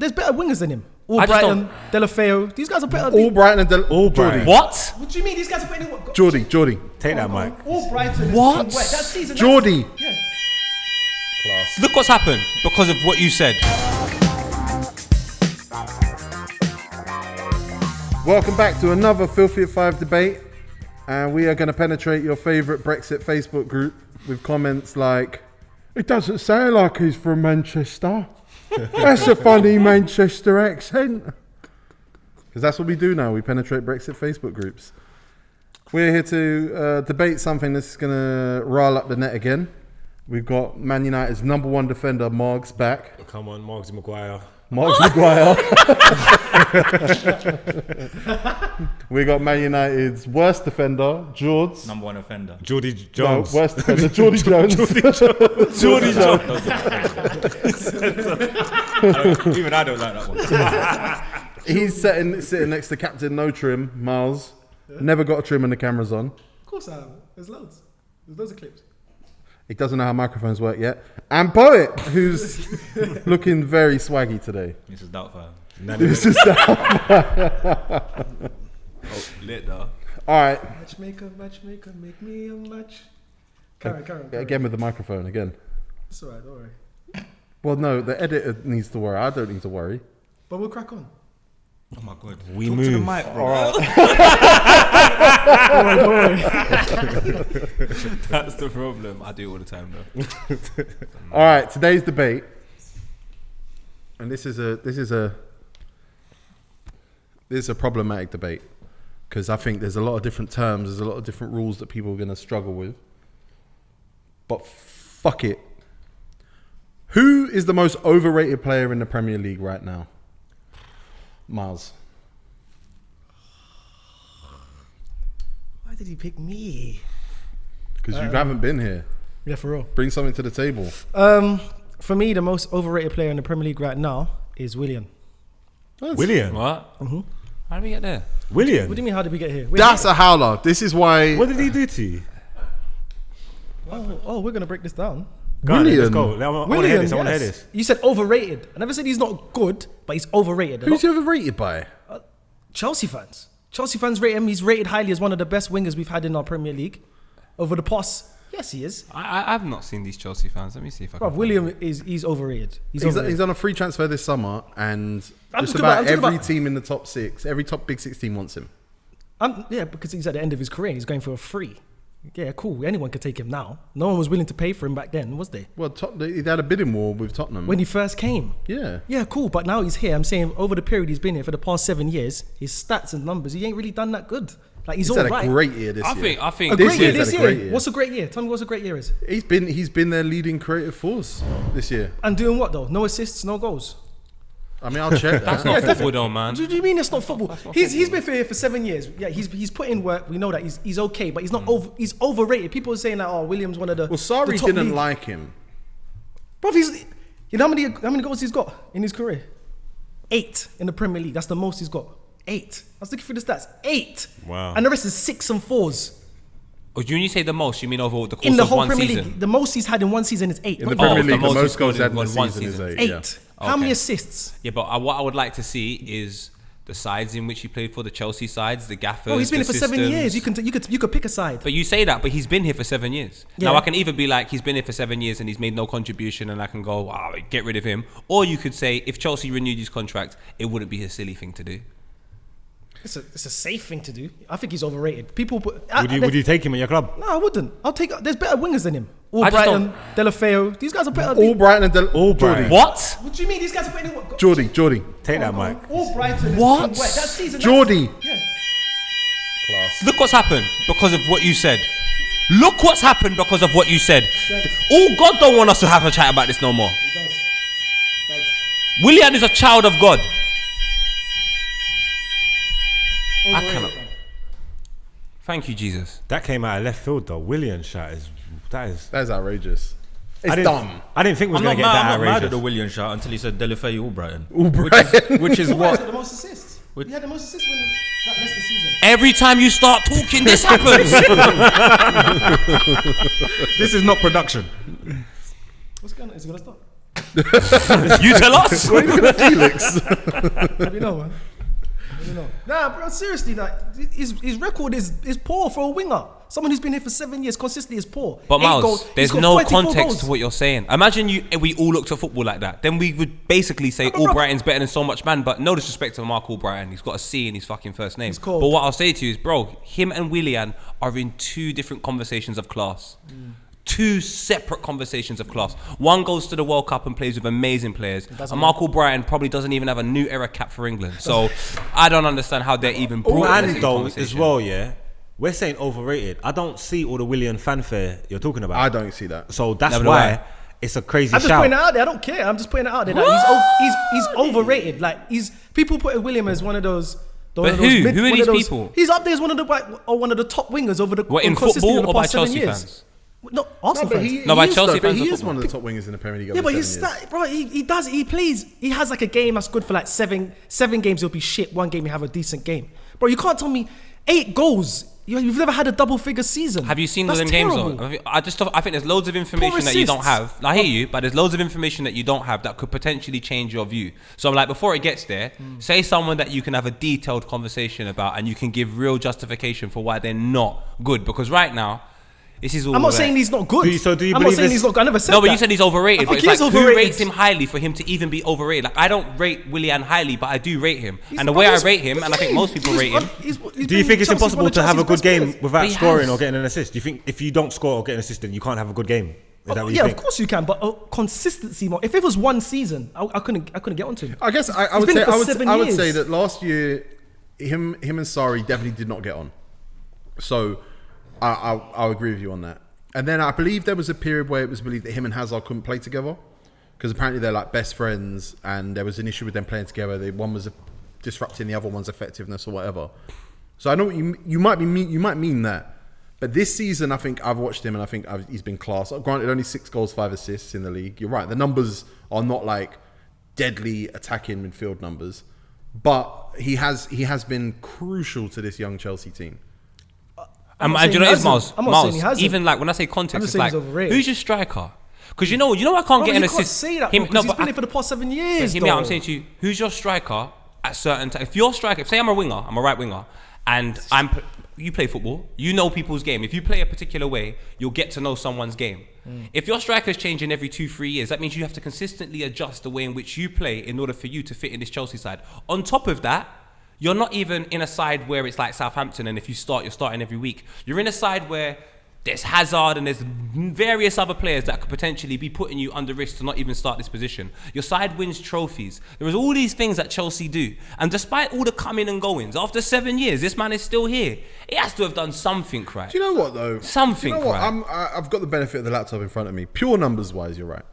there's better wingers than him. Albrighton, Delafeu. These guys are better. Albrighton and Jordy. What? What do you mean? These guys are better than what? Jordy. Take that, Mike. Albrighton. What? That season. Jordy. Yeah. Class. Look what's happened because of what you said. Welcome back to another Filthy at 5 debate. And we are going to penetrate your favourite Brexit Facebook group with comments like, it doesn't sound like he's from Manchester. That's a funny Manchester accent. Because that's what we do now. We penetrate Brexit Facebook groups. We're here to debate something that's going to rile up the net again. We've got Man United's number one defender, Margs, back. Come on, Margs Maguire. We got Man United's worst defender, Jords. Number one offender. Jordy Jones. No, worst defender, Jordy Jones. Jordy Jones. Even I don't like that one. He's sitting next to Captain No Trim, Miles. Never got a trim when the camera's on. Of course I have. There's loads. There's loads of clips. He doesn't know how microphones work yet. And Poet, who's looking very swaggy today. This is Doubtfire. Lit though. All right. Matchmaker, make me a match. Carry. Again with the microphone, again. It's alright, don't worry. Well, no, the editor needs to worry. I don't need to worry. But we'll crack on. Oh my god. We Talk move. to the mic, bro. All right. Don't worry. That's the problem. I do it all the time though. All right, today's debate. And this is a problematic debate. Because I think there's a lot of different terms, there's a lot of different rules that people are going to struggle with. But fuck it. Who is the most overrated player in the Premier League right now? Miles. Why did he pick me? Because you haven't been here. Yeah, for real. Bring something to the table. For me, the most overrated player in the Premier League right now is Willian. Willian. What? Mm-hmm. How did we get there? Willian. What do you mean, how did we get here? That's a howler. This is why... What did he do to you? Oh, we're going to break this down. Go on, Willian. let's go. I want to hear this. I want to hear this. You said overrated. I never said he's not good, but he's overrated. Who's he overrated by? Chelsea fans. Chelsea fans rate him. He's rated highly as one of the best wingers we've had in our Premier League over the past. Yes, he is. I've not seen these Chelsea fans. Let me see if I can. Bro, William he's overrated. He's on a free transfer this summer, and I'm just talking about about- every team in the top six, every top big 6 team wants him. Yeah, because he's at the end of his career. He's going for a free. Yeah, cool. Anyone could take him now. No one was willing to pay for him back then, was they? Well, he had a bidding war with Tottenham. When he first came. Yeah. Yeah, cool. But now he's here. I'm saying over the period he's been here for the past 7 years, his stats and numbers, he ain't really done that good. Like he's all had right. a great year this year. I think A great year year's this had a great year. year. What's a great year? Tell me what's a great year is. He's been their leading creative force this year. And doing what though? No assists, no goals. I mean, I'll check that's that. not football though, man. What do you mean it's not football? He's been here for 7 years. Yeah, he's put in work. We know that he's okay, but he's not he's overrated. People are saying that William's one of the Well, Sarri the top didn't league. like him. Bro, you know how many goals he's got in his career? 8 in the Premier League. That's the most he's got. 8. I was looking through the stats. 8. Wow. And the rest is 6 and 4s. When you say the most, you mean over the course In the of whole one Premier season? League, the most he's had in one season is 8. In the Not Premier eight. League, the most most he's goals scored had in in the one season is season. 8. 8. Yeah. How many Okay. assists? Yeah, but what I would like to see is the sides in which he played for, the Chelsea sides, the gaffers. Oh, he's been here the for 7 systems. years. You could pick a side. But you say that, but he's been here for 7 years. Yeah. Now I can either be like, he's been here for 7 years and he's made no contribution, and I can go, wow, get rid of him. Or you could say, if Chelsea renewed his contract, it wouldn't be a silly thing to do. It's a safe thing to do. I think he's overrated. People put. Would you take him at your club? No, I wouldn't. There's better wingers than him. I just Albrighton, Delafeu. These guys are better. Albrighton and Jordy. What? What do you mean? These guys are better than what? Jordy. Take that, Mike. Albrighton. What? That season. Jordy. Yeah. Class. Look what's happened because of what you said. Look what's happened because of what you said. Oh, God don't want us to have a chat about this no more. He does. Willian is a child of God. I Overrated, cannot. fam. Thank you, Jesus. That came out of left field though. Willian shot is. That's outrageous. It's I dumb. didn't think we I'm was not going to get that mad at outrageous. the Willian shot until he said Delafeu Albrighton. Albrighton. Which is He had what? the most assists. He had the most assists when that Leicester season. Every time you start talking, this happens. This is not production. What's going on? Is it gonna stop? You tell us. Felix. Let me know, man. Let me know. Nah, bro, seriously, like his record is poor for a winger. Someone who's been here for 7 years consistently is poor. But 8 Miles, goals. there's He's got no 34 context goals. to what you're saying. Imagine we all looked at football like that. Then we would basically say Albrighton's better than so much man. But no disrespect to Marc Albrighton, he's got a C in his fucking first name. He's cold. But what I'll say to you is, bro, him and Willian are in two different conversations of class. Two separate conversations of class. One goes to the World Cup and plays with amazing players, and Marc Albrighton probably doesn't even have a new era cap for England. So I don't understand how they're even brought in And this though, conversation. as well, yeah, we're saying overrated. I don't see all the Willian fanfare you're talking about. I don't see that. So that's Never do why I. it's a crazy I'm just shout. putting it out there. I don't care. I'm just putting it out there. That he's overrated. Like people put William as one of those. But who? Who are these people? He's up there as one of the top wingers over the. What, in consistently football the or by past 7 Chelsea years. fans? No, Arsenal fans. No, by is, Chelsea though, but fans he of is one of football. the top wingers in the Premier League. Yeah, over but 7 years. bro, he does. He plays. He has like a game that's good for like seven games. He'll be shit. One game, you have a decent game. Bro, you can't tell me 8 goals. You've never had a double-figure season. Have you seen That's those games terrible. though? I think there's loads of information that you don't assists. have. I hear you, but there's loads of information that you don't have that could potentially change your view. So I'm like, before it gets there, say someone that you can have a detailed conversation about and you can give real justification for why they're not good. Because right now, this is all. I'm not like- saying he's not good. Do you I'm not believe saying this- he's not good. I never said No, but that. you said he's overrated. I But think it's he like, is who overrated. rates him highly for him to even be overrated? Like, I don't rate Willian highly, but I do rate him. And the way I rate him, and I think most people rate him. Do you think it's impossible to have a good game without He scoring has. or getting an assist? Do you think if you don't score or get an assist, then you can't have a good game? Is that what you Yeah, think? of course you can, but consistency more. If it was one season, I couldn't get onto him. I guess I He's would been say here for 7 I would years. say that last year, him and Sarri definitely did not get on. So I'll agree with you on that. And then I believe there was a period where it was believed that him and Hazard couldn't play together because apparently they're like best friends, and there was an issue with them playing together. One was disrupting the other one's effectiveness or whatever. So I know what you might mean that. But this season, I think I've watched him and I think he's been class. Granted, only 6 goals, 5 assists in the league. You're right. The numbers are not like deadly attacking midfield numbers, but he has been crucial to this young Chelsea team. And not do you know saying what it is, he Miles? hasn't. I'm not saying he Miles, hasn't. even like when I say I'm context, just it's saying like, he's overrated. who's your striker? Because you know I can't get an you assist. can't say that because he's been here for the past 7 years. Hear me out, I'm saying to you, who's your striker at certain times? If your striker, say I'm a winger, I'm a right winger, and you play football, you know people's game. If you play a particular way, you'll get to know someone's game. If your striker's changing every 2-3 years, that means you have to consistently adjust the way in which you play in order for you to fit in this Chelsea side. On top of that, you're not even in a side where it's like Southampton and if you start, you're starting every week. You're in a side where there's Hazard and there's various other players that could potentially be putting you under risk to not even start this position. Your side wins trophies. There is all these things that Chelsea do. And despite all the coming and goings, after 7 years, this man is still here. He has to have done something right. Do you know what though? Something Do you know what? right. I've got the benefit of the laptop in front of me. Pure numbers wise, you're right.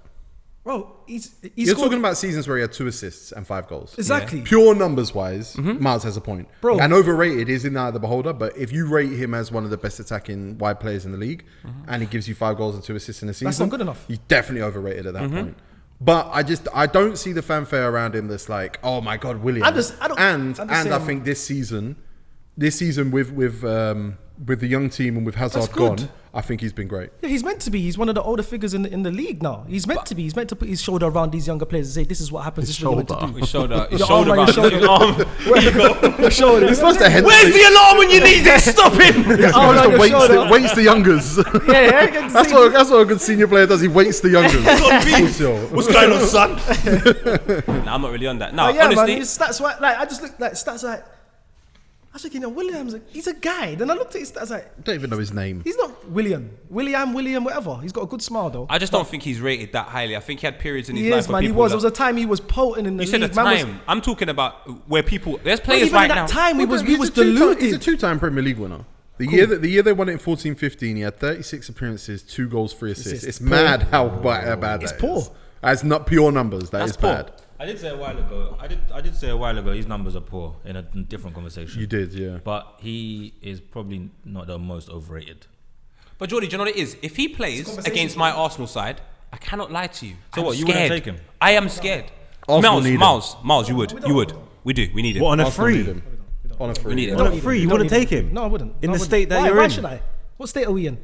Bro, he's You're scored- talking about seasons where he had 2 assists and 5 goals. Exactly. Pure numbers wise, Miles has a point. Bro. And overrated is in the eye of the beholder, but if you rate him as one of the best attacking wide players in the league and he gives you 5 goals and 2 assists in a season, That's not good enough. He's definitely overrated at that point. But I don't see the fanfare around him that's like, oh my God, Willian. I'm just I saying- think this season with the young team and with Hazard good. gone, I think he's been great. Yeah, he's meant to be. He's one of the older figures in the league now. He's meant to be. He's meant to put his shoulder around these younger players and say, "This is what happens. This is what you're meant to do." His shoulder, his Your shoulder, arm around your his arm. Your shoulder. He's supposed to Where's the alarm when you need it? Stop him! He's arm supposed around to your shoulder. weights the youngers. Yeah. That's what a good senior player does. He weights the youngers. What's going on, son? Nah, I'm not really on that. No, Yeah, honestly, man. His stats, like I just looked like stats like. I was thinking, William's he's a guy. Then I looked at his stats like I don't even know his name. he's not William, whatever. He's got a good smile though. I just don't think he's rated that highly. I think he had periods in his He life is, where man. He people was. were There was a time he was potent in the You league. said a Man was- time. I'm talking about where people. There's But players even right in that now. time, we was He's deluded. a two-time Premier League winner. The year they won it in 14-15, he had 36 appearances, 2 goals, 3 assists. It's Poor. mad how bad that is. It's poor. That's not pure numbers. That's That's poor. bad. I did say a while ago. I did say a while ago. His numbers are poor in a different conversation. You did, yeah. But he is probably not the most overrated. But Jordy, do you know what it is? If he plays against my Arsenal side, I cannot lie to you. So I'm what, you scared. wouldn't take him? I am scared. Arsenal need him. Miles, you would. We do. We need him. What, on a Arsenal need free? him. On a free. We need him. On a free? You don't wouldn't need take him? No, I wouldn't. In No, the I state that wouldn't. you're Why in? should I? What state are we in?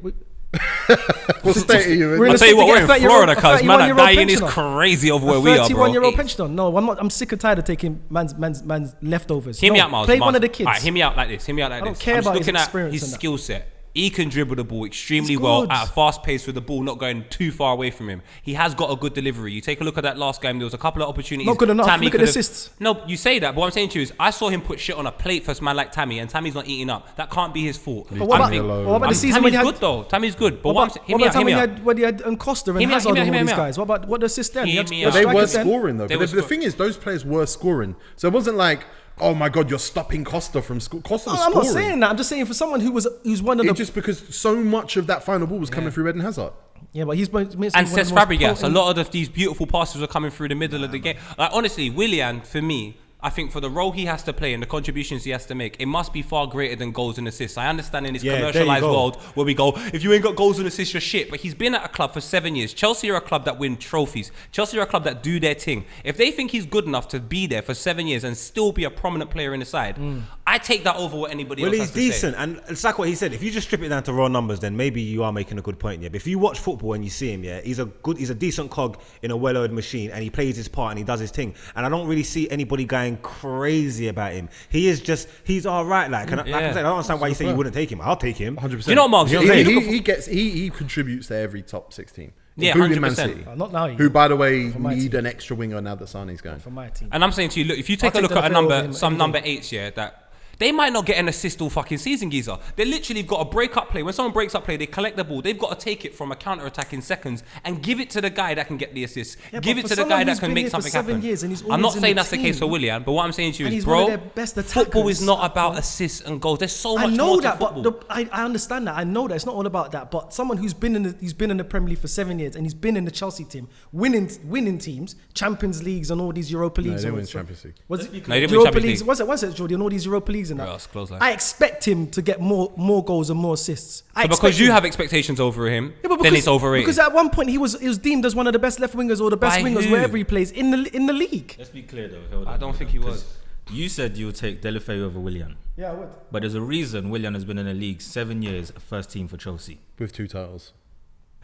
What state are you in? We're in I'll a tell you what, we're in 31-year-old Florida, cuz man, that 31-year-old dying is pensioner. crazy over where we are, bro. 31-year-old pensioner. No, I'm sick and tired of taking man's leftovers. Hear me No, out, Miles. Play Miles. one of the kids. Alright, hear me out like this. I don't care I'm just about his looking at experience his and that. skill set. He can dribble the ball extremely He's well good. at a fast pace with the ball not going too far away from him. He has got a good delivery. You take a look at that last game, there was a couple of opportunities. Not good enough. Tammy Look at could've- assists. No, you say that, but what I'm saying to you is I saw him put shit on a plate for a man like Tammy, and Tammy's not eating up. That can't be his fault. But what about the season when Tammy's he had? good though. Tammy's good. But What about hear me the out, time hear me when out. he had Costa and Hear me out, Hazard hear and me all out, these hear me out. guys? What the assist then? Hear You had me your out. They were strikers then? scoring though. They But were the thing is, those players were scoring. So it wasn't like, oh my God, you're stopping Costa from scoring. Costa was I'm scoring. not saying that. I'm just saying for someone who's one of It's the just because so much of that final ball was coming through Eden Hazard. yeah, but he's And Cesc Fabregas, a lot of these beautiful passes are coming through the middle of the game. Like honestly, Willian, for me, I think for the role he has to play and the contributions he has to make, it must be far greater than goals and assists. I understand in this Yeah, there you commercialized go. world where we go, if you ain't got goals and assists, you're shit. But he's been at a club for 7 years. Chelsea are a club that win trophies. Chelsea are a club that do their thing. If they think he's good enough to be there for 7 years and still be a prominent player in the side, I take that over what anybody Well, else he's has to say. decent, and it's like what he said. If you just strip it down to raw numbers, then maybe you are making a good point. Yeah, but if you watch football and you see him, yeah, he's a decent cog in a well-oiled machine, and he plays his part and he does his thing. And I don't really see anybody going crazy about him. He's all right. Like I said, I don't understand why you say you wouldn't take him. I'll take him. 100%. You know what, Margs? He contributes to every top 16. Yeah, including Man 100%. City. Not now. Who, by the way, my need team. an extra winger now that Sane's going. for my team. And I'm saying to you, look, if you take I'll a look take at the over him some any number day. 8s, yeah, that they might not get an assist all fucking season, geezer. They literally got a break-up play. When someone breaks up play, they collect the ball. They've got to take it from a counter-attack in seconds and give it to the guy that can get the assist. Yeah, give but it for to the someone guy that who's can been make here for something 7 happen. years and he's I'm not always in saying the that's the case for team. Willian, but what I'm saying to you And is, he's one of bro, their best football is attackers. not about assists and goals. There's so much I know more that, to but football. I understand that. I know that it's not all about that. But someone who's been in the Premier League for 7 years and he's been in the Chelsea team, winning teams, Champions Leagues and all these Europa Leagues. they and win all- Champions League. Was No, it they didn't win Europa Champions Leagues? League. Was it Jordy and all these Europa Leagues and that? Yeah, it's close, like. I expect him to get more goals and more assists. So because you have expectations over him, Yeah, but then it's overrated. Because at one point he was deemed as one of the best left wingers or the best By wingers who? wherever he plays in the league. Let's be clear though. Hold I on, don't hold think on, he was. 'cause You said you would take Delafeu over Willian. Yeah, I would. But there's a reason Willian has been in the league 7 years, first team for Chelsea. With 2 titles.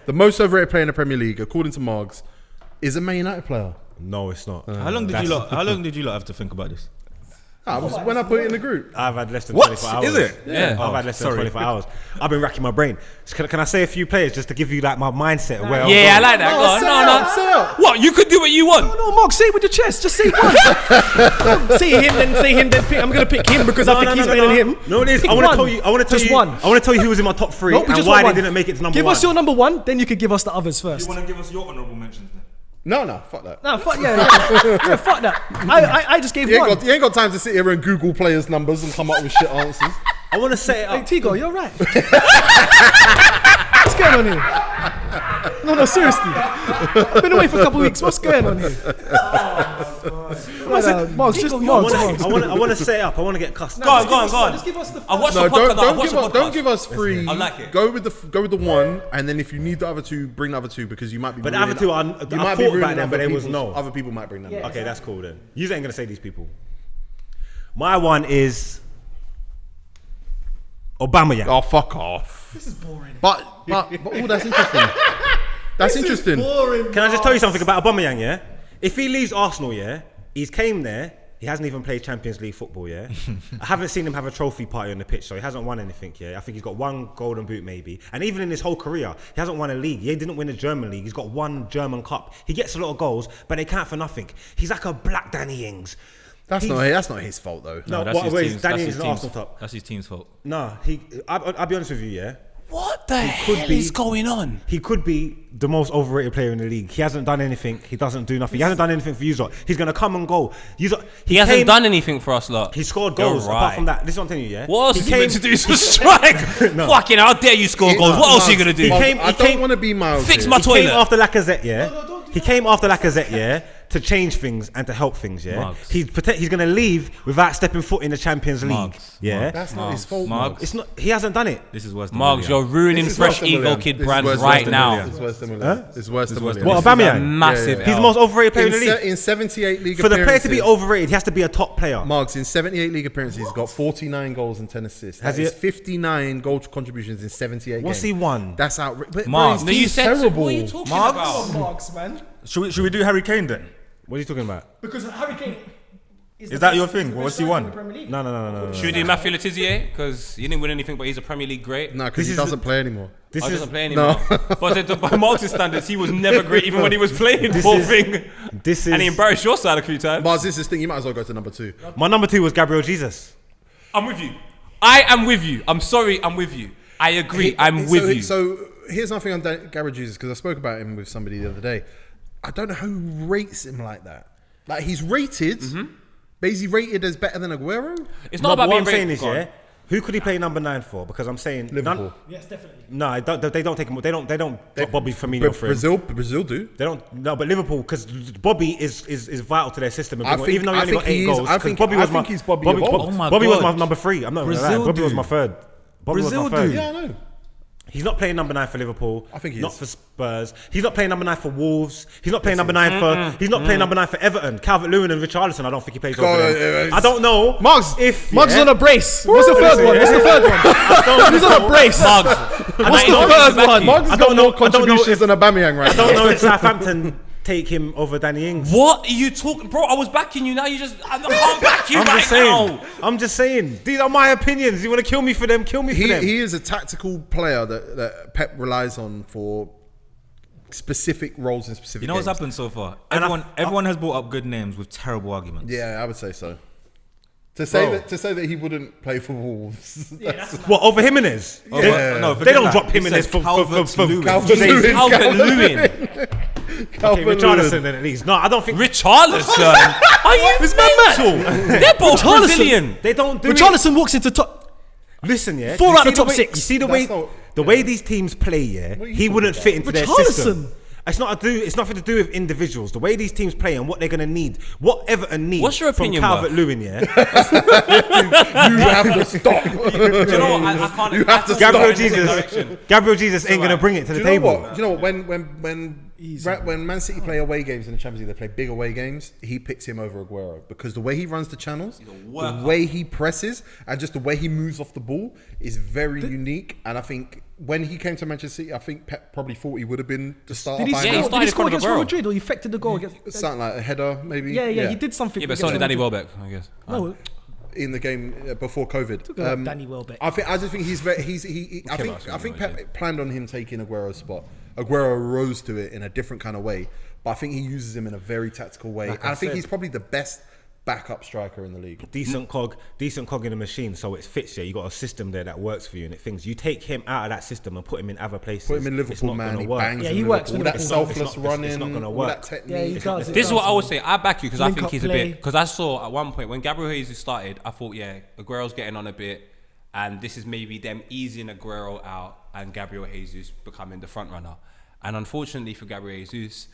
The most overrated player in the Premier League, according to Margs, is a Man United player. No, it's not. How long did you lot have to think about this? When I put it in the group. I've had less than What? 24 hours. Is it? Yeah. I've had less than 24 hours. I've been racking my brain. Can I say a few players just to give you like my mindset? Where Yeah, I like that. Go on. Say No. What? You could do what you want. No, Mark, say it with your chest. Just say one. Say him, then pick. I'm gonna pick him because I think he's better than him. No, it is. Pick I want to one. tell you. I want to tell Just you. one. I want to tell you who was in my top 3 No, we and just why want they one. didn't make it to number Give 1. us your number 1, then you could give us the others first. to give us your honourable mentions then? No, fuck that. No, fuck yeah, fuck that. I just gave You one. ain't got time to sit here and Google players' numbers and come up with shit answers. I want to set it Hey, up. Tigo, you're right. What's going on here? No, seriously. I've been away for a couple of weeks. What's going on here? Marks, just Marks. I want to set it up. I want to get cussed. Go on. Just give us the I watched No, the podcast. don't give us 3. I like it. Go with the 1, and then if you need the other 2, bring the other 2 because you might be. But the other 2, I thought about them, but there was no. Other people might bring them. up. Okay, that's cool then. You ain't gonna say these people. My one is Aubameyang. Oh, fuck off. This is boring. But oh, that's interesting. That's interesting. Can I just tell you something about Aubameyang? Yeah, if he leaves Arsenal, yeah, he's came there. He hasn't even played Champions League football, yeah. I haven't seen him have a trophy party on the pitch, so he hasn't won anything, yeah. I think he's got 1 golden boot maybe. And even in his whole career, he hasn't won a league. He didn't win the German league. He's got 1 German cup. He gets a lot of goals, but they count for nothing. He's like a black Danny Ings. That's not his fault though. No, that's what, his team's, Danny that's Ings his is an team's, Arsenal top. that's his team's fault. No, I'll be honest with you, yeah. What the could hell be- is going on? He could be the most overrated player in the league. He hasn't done anything. He doesn't do nothing. He hasn't done anything for you lot. He's gonna come and go. He hasn't done anything for us, lot. He scored You're goals. Apart right. from that, this is what I'm telling you, yeah. What else is he came- meant to do? To strike? No. Fucking, how dare you score goals? What else are you gonna do? I came- don't want to be Miles. Fix here. my He came toilet. after Lacazette, yeah. He came after Lacazette, yeah. to change things and to help things. Yeah, Margs. he's going to leave without stepping foot in the Champions League. Margs. Yeah, That's not his fault. Margs. it's not. He hasn't done it. This is worse than Margs, you're Willian. ruining This is worse Fresh than Ego Willian. Kid This is brands worse right than now. Willian. It's worse than Willian. It's worse than Willian. What, This is a Aubameyang? massive He's the L. most overrated player in the league. In 78 league For the player to be appearances, overrated, he has to be a top player. Margs, in 78 league appearances, he's got 49 goals and 10 assists. Has That he- is 59 goal contributions in 78 What's games. he won? That's outrageous. Margs. No, you said terrible. what are you talking Margs? about? Marks, man. Should we do Harry Kane then? What are you talking about? Because Harry Kane Is that your thing? What's he won? No. Should we do Matthew Letizia? Because he didn't win anything, but he's a Premier League great. No, because This he is doesn't play anymore. This I is doesn't play anymore. But by Marks' standards, he was never great, even when he was playing. This Poor is- thing. this is And he embarrassed your side a few times. Margs, this is the thing. You might as well go to number 2. my number 2 was Gabriel Jesus. I'm with you. I am with you. I'm sorry, I'm with you. I agree. I'm with you. So here's nothing on Gabriel Jesus, because I spoke about him with somebody the other day. I don't know who rates him like that. Like, he's rated, but is he rated as better than Aguero? It's No, not but about what being I'm saying rated. is, Go on. yeah, who could he play number 9 for? Because I'm saying Liverpool. Yes, definitely. No, they don't take him. They don't drop Bobby Firmino for him. Brazil do. They don't. No, but Liverpool, because Bobby is vital to their system. I think- Even though he I only got think 8 he is- goals, I 'cause think- Bobby I was think my he's Bobby Bobby, evolved. Oh my Bobby was God. my number 3. I'm not gonna lie. Brazil Bobby was dude. my third. Bobby was Brazil my third. dude. Yeah, I know. He's not playing number 9 for Liverpool. I think he not is. for Spurs. He's not playing number 9 for Wolves. He's not playing number 9 for. He's not playing number 9 for Everton. Calvert-Lewin and Richarlison. I don't think he plays over them. I don't know. Marks, If Marks is yeah, on a brace. What's the third one? What's the third one? He's on a brace. Marks. What's the third one? Margs has I got don't know- more I don't know contributions than Aubameyang right I don't know if Southampton take him over Danny Ings. What are you talking, bro? I was backing you. Now you just I can't back you I'm right just saying. now. I'm just saying. These are my opinions. You want to kill me for them? Kill me for them. He is a tactical player that Pep relies on for specific roles in specific You know what's games. happened so far? And Everyone has brought up good names with terrible arguments. Yeah, I would say so. To say Bro. that he wouldn't play for Wolves. What, over Jimenez? Oh, Yeah. no, They forget don't that. drop He Jimenez said for Calvert-Lewin. Calvert-Lewin. Calvert-Lewin. Okay, Richarlison then at least. No, I don't think Richarlison. Are you mental? They're both Richarlison. Brazilian. they don't do it. Richarlison walks into top. Listen, yeah. 4 you out see of top way- 6. You see the That's way not- the way these teams play, yeah. are you He talking wouldn't about? fit into their Richarlison. system. It's nothing to do with individuals. The way these teams play and what they're gonna need, what Everton need. What's your from opinion, Mark? Calvert-Lewin? Yeah. You have to stop. Do you know what? I can't. You have to Gabriel stop in this Jesus. direction. Gabriel Jesus ain't gonna bring it to the Do you know table. what? Do you know what? When Man City play away games in the Champions League, they play big away games. He picks him over Aguero because the way he runs the channels, the way he presses, and just the way he moves off the ball is very unique. And I think when he came to Manchester City, I think Pep probably thought he would have been the starter. Did he by Yeah, now. he score? Did he started score in front against of Real Aguero. Madrid, or he affected the goal against? Something like a header, maybe. Yeah, he did something. Yeah, but against so did Real Danny Madrid. Welbeck, I guess. No, in the game before COVID. about Danny Welbeck. I just think he's very. I think Pep planned on him taking Aguero's spot. Aguero rose to it in a different kind of way, but I think he uses him in a very tactical way. And I think said. he's probably the best backup striker in the league. Decent cog in the machine, so it fits. Yeah, you got a system there that works for you, and it things. You take him out of that system and put him in other places. Put him in it's Liverpool, not man. gonna He work. bangs. Yeah, in he works Liverpool. for That Liverpool. selfless It's running. not gonna all work. that technique. Yeah, he does. This is what I would say. I back you because I Link think up he's play. a bit. Because I saw at one point when Gabriel Jesus started, I thought, yeah, Aguero's getting on a bit, and this is maybe them easing Aguero out and Gabriel Jesus becoming the front runner. And unfortunately for Gabriel Jesus,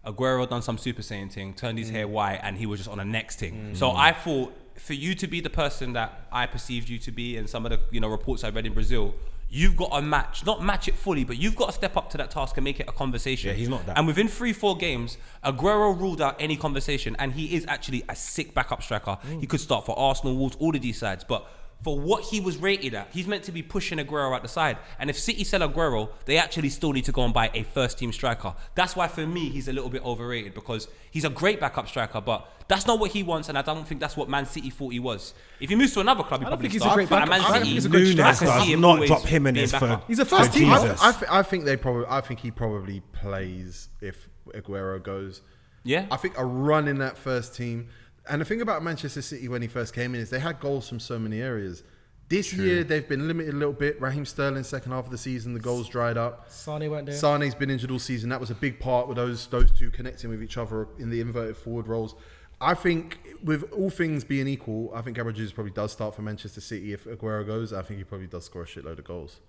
Aguero done some Super Saiyan thing, turned his hair white, and he was just on the next thing. So I thought for you to be the person that I perceived you to be, and some of the reports I read in Brazil, you've got to not match it fully, but you've got to step up to that task and make it a conversation. Yeah, he's not that. And within 3-4 games, Aguero ruled out any conversation, and he is actually a sick backup striker. He could start for Arsenal, Wolves, all of these sides, but for what he was rated at, he's meant to be pushing Aguero at the side. And if City sell Aguero, they actually still need to go and buy a first-team striker. That's why, for me, he's a little bit overrated, because he's a great backup striker, but that's not what he wants, and I don't think that's what Man City thought he was. If he moves to another club, he I don't probably think he's a start. great But at backup. Man I think City, he's a good Nunes striker. I can see does him not always drop Jimenez being for. backup. He's a first team. Jesus. I think he probably plays if Aguero goes. Yeah. I think a run in that first team. And the thing about Manchester City when he first came in is they had goals from so many areas. This year they've been limited a little bit. Raheem Sterling, second half of the season, the goals dried up. Sané went there. Sané's been injured all season. That was a big part with those two connecting with each other in the inverted forward roles. I think with all things being equal, I think Gabriel Jesus probably does start for Manchester City if Aguero goes. I think he probably does score a shitload of goals.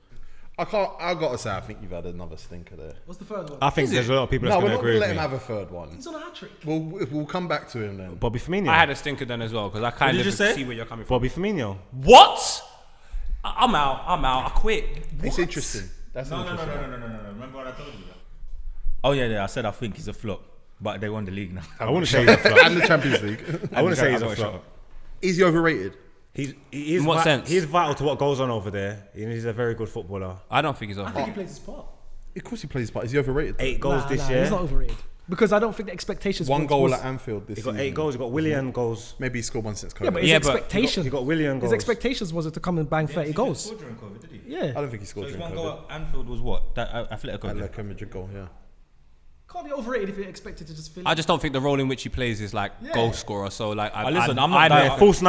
I gotta say, I think you've had another stinker there. What's the third one? I think there's a lot of people No, that's we're going to not agree gonna let with him me. have a third one. He's on a hat trick. We'll come back to him then. Bobby Firmino. I had a stinker then as well because I kind did of you say? see where you're coming from. Bobby Firmino. What? I'm out. I quit. It's interesting. That's No. interesting. Remember what I told you? Oh yeah. I said I think he's a flop, but they won the league now. I wouldn't say he's a flop. And the Champions League. I wouldn't say he's I a got flop. shot. Is he overrated? He is In what sense? He is vital to what goes on over there. He's a very good footballer. I don't think he's I over. think he plays his part. Of course he plays his part. Is he overrated? 8 goals this year. He's not overrated. Because I don't think the expectations. One for goal was- at Anfield this He got season. 8 goals. He got Willian goals. Maybe he scored one since COVID. Yeah, but his Yeah, but expectation. He got Willian His goals. expectations was to come and bang 30 goals. During COVID, did he? Yeah. I don't think he So scored his during one COVID. goal at Anfield was what? That Atletico. game? Atletico Madrid goal, yeah. Can't be overrated if you're expected to just fill I in. just don't think the role in which he plays is like Yeah. goal scorer. So like, listen, I'm I not know. that- Yeah, false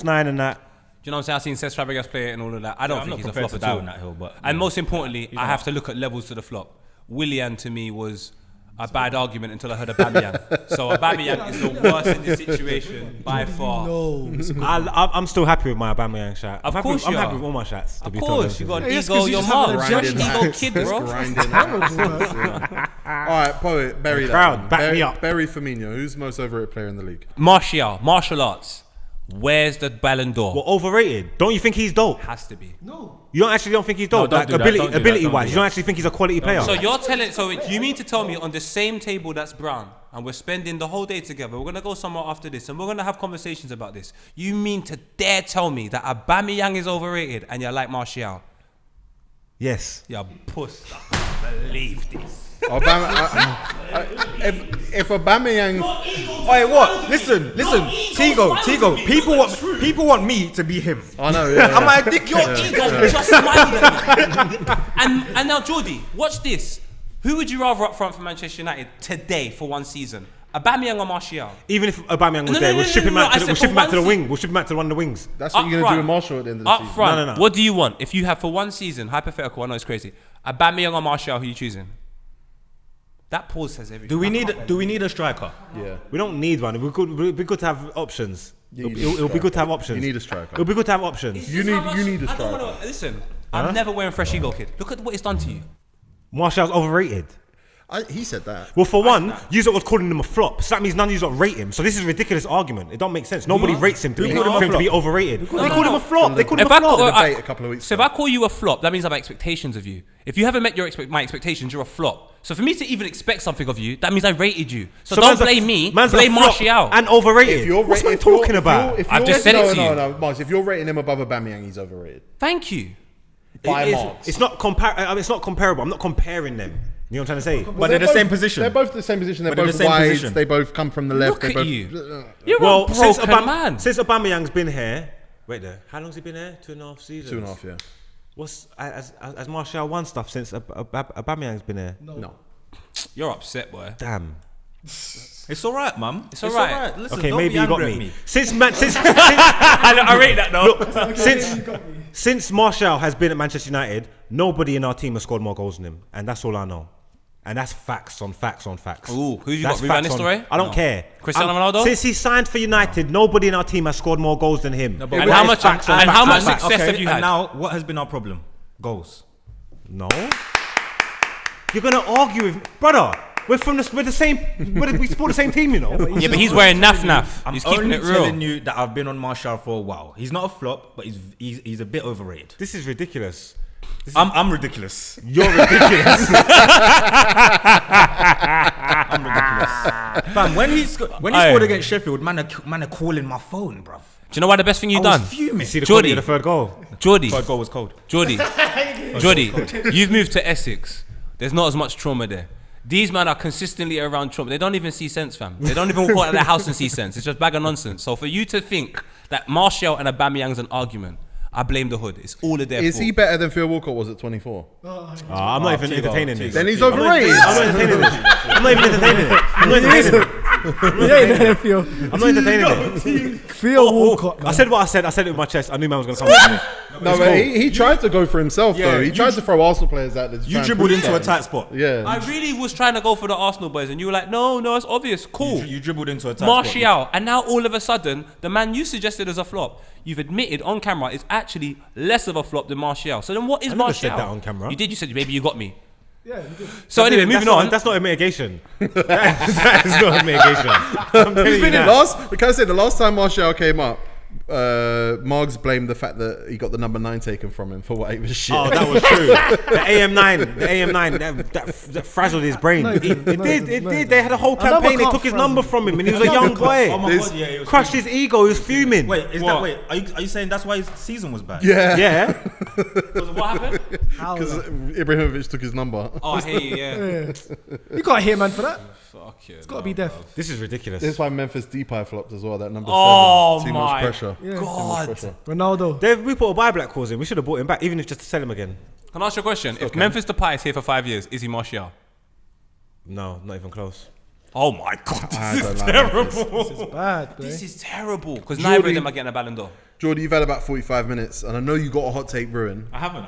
nine and that. Do you know what I'm saying? I've seen Cesc Fabregas play it and all of that. I don't I'm think not he's a prepared flop to at die all. on that hill, but And yeah. most importantly, I have to look at levels to the flop. Willian to me was a bad argument until I heard Aubameyang. So Aubameyang is the worst in this situation by far. I'm still happy with my Aubameyang shot. Of I'm course happy, you I'm happy are. with all my shots. To Of be course, you got an Yeah, it's ego. 'cause you You're just have an Margs. You're an agenda. ego kid, bro. All right, Poet, bury that. Crowd, one. back me up. Bury Firmino. Who's the most overrated player in the league? Martial arts. Where's the Ballon d'Or? Well, overrated. Don't you think he's dope? Has to be. No. You don't think he's dope? don't Like do that, ability, don't do that, ability don't wise, do you don't that. actually think he's a quality player? So you're telling, so you mean to tell me on the same table that's brown, and we're spending the whole day together, we're gonna go somewhere after this, and we're gonna have conversations about this. You mean to dare tell me that Aubameyang is overrated, and you're like Martial? Yes. Yeah, puss. I can't believe this. If Aubameyang, Wait, what? Listen. Tego. People want me to be him. I know, yeah. Am I a dick? Your ego just smiled at me. And now, Jordy, watch this. Who would you rather up front for Manchester United today for one season? Aubameyang or Martial? Even if Aubameyang was No, there, no, we'll no, ship him no, out I to said the for one wing. We'll ship him out to one of the wings. That's what Up you're going to do front. with Marshall at the end of the Up season. front, No. what do you want? If you have for one season, hypothetical, I know it's crazy. Aubameyang or Martial, who you choosing? That pause says everything. Do we need a striker? Yeah. We don't need one. It'd be good to have options. Yeah, you need It'll be good to have striker. options. You need a striker. It'll be good to have options. It's You just need- how much- you need a I don't striker. wanna- Listen, I'm never wearing fresh ego, kid. Look at what it's done to you. Martial's overrated. He said that. Well, for one, you was calling him a flop, so that means none of you lot rate him. So this is a ridiculous argument. It don't make sense. Nobody rates him to, called him a for him to flop? be overrated. They no, called him no. a flop. They called him If a I flop. call- Debate a couple of weeks So if ago. I call you a flop, that means I have expectations of you. If you haven't met my expectations, you're a flop. So for me to even expect something of you, that means I rated you. So don't man's a- blame me. man's a Blame flop Martial. and overrated. What's man talking about? I've just said it to you. No, Marks, if you're rating him above Aubameyang, he's overrated. Thank you. By It's- Marks. It's not comparable. I'm not comparing them. You know what I'm trying to say? But they're the same position. They're both the same position. They're But they're both the same wide. position. They both come from the left. Look they at both, you. You're Well, a since broken man. Aubameyang's been here, wait there. How long's he been here? 2.5 seasons. 2.5, yeah. What's has Martial won stuff since Aubameyang's been here? No. You're upset, boy. Damn. It's all right, mum. It's all right. Listen, Okay, don't maybe be you got angry at me. I rate that though. Since Martial has been at Manchester United, nobody in our team has scored more goals than him, and that's all I know. And that's facts on facts on facts. Ooh, who you That's got? Ruben facts on- Nistelrooy? I don't care. Cristiano Ronaldo? Since he signed for United, nobody in our team has scored more goals than him. but And what how is much? facts on And facts how on much facts. success have you had? And now, what has been our problem? Goals. No. You're gonna argue with brother. We're the same. We support the same team, you know. Yeah, but he's wearing naff. I'm He's keeping only it telling real. you that I've been on Martial for a while. He's not a flop, but he's a bit overrated. This is ridiculous. I'm ridiculous. You're ridiculous. I'm ridiculous. Fam, when he Aye. scored against Sheffield, man are calling my phone, bruv. Do you know why the best thing you've I was done? fuming. See the Jordy. quality of the third goal. Jordy, Third goal was cold. Jordy, you've moved to Essex. There's not as much trauma there. These men are consistently around trauma. They don't even see sense, fam. They don't even walk out of their house and see sense. It's just bag of nonsense. So for you to think that Martial and Aubameyang's an argument, I blame the hood. It's all of their Is fault. he better than Phil Walcott was at 24? I'm not even Tego, entertaining Tego. this. Then he's I'm not overrated. entertaining this. I'm not even entertaining it. I'm not entertaining it. Theo. I'm not entertaining it. Theo Walcott, man. I said what I said. I said it with my chest. I knew man was gonna come. No, but he tried to go for himself Yeah, though. He tried to throw Arsenal players out there. to try You and dribbled prove into a something. tight spot. Yeah. I really was trying to go for the Arsenal boys, and you were like, no, it's obvious. Cool. You dribbled into a tight spot. Martial, and now all of a sudden, the man you suggested as a flop, you've admitted on camera is actually less of a flop than Martial. So then, what is I never Martial? said that on camera. You did. You said maybe you got me. Yeah, you did. So anyway, moving on. That's not a mitigation. that is not a mitigation. I'm telling you that. Can I say the last time Martial came up, Margs blamed the fact that he got the number 9 taken from him for what he was shit. Oh, that was true. The AM9, that frazzled his brain. It did. They had a whole number campaign. They can't took his frazzle. number from him, and he was a young boy. Oh my god, yeah, it was Crushed his ego. He was fuming. Wait, are you saying that's why his season was bad? Yeah. Yeah. What happened? How, Because man? Ibrahimovic took his number. Oh, I hear you. Yeah. You can't hear man for that. Fuck yeah. It's got to be deaf. This is ridiculous. This is why Memphis Depay flopped as well. That number Oh 7. Too my much pressure. Yeah. God. Pressure. Ronaldo. We put a buyback clause in. We should have bought him back, even if just to sell him again. Can I ask you a question? If Memphis Depay is here for 5 years, is he Martial? No, not even close. Oh my God, I this don't is like terrible. This is bad, bro. This is terrible because neither of Jordy- them are getting a Ballon d'Or. Jordy, you've had about 45 minutes, and I know you got a hot take brewing. I haven't.